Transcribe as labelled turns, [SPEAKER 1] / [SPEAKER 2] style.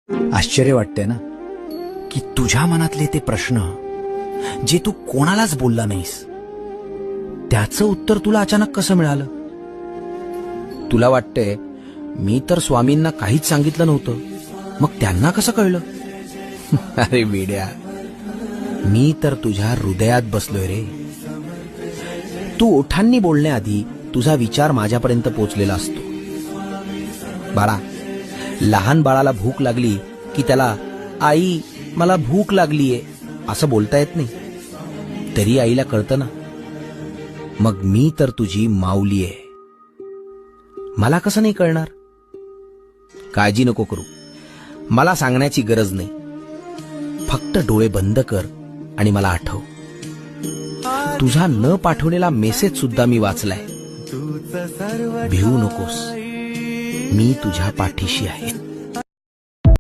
[SPEAKER 1] आश्चर्य वाटते ना की तुझ्या मनातले ते प्रश्न जे तू कोणालाच बोलला नाहीस त्याचं उत्तर तुला अचानक कसं मिळालं. तुला वाटतंय मी तर स्वामींना काहीच सांगितलं नव्हतं, मग त्यांना कसं कळलं. अरे वेड्या, मी तर तुझ्या हृदयात बसलोय रे. तू ओठांनी बोलण्याआधी तुझा विचार माझ्यापर्यंत पोचलेला असतो. बाळा, लहान बाळाला भूक लागली की त्याला आई मला भूक लागलीये असं बोलता येत नाही, तरी आईला कळतं ना. मग मी तर तुझी माऊली आहे, मला कसं नाही कळणार. काळजी नको करू, मला सांगण्याची गरज नाही. फक्त डोळे बंद कर आणि मला आठव. तुझा न पाठवलेला मेसेज सुद्धा मी वाचलाय. भिवू नकोस, मी तुझ्या पाठीशी आहे.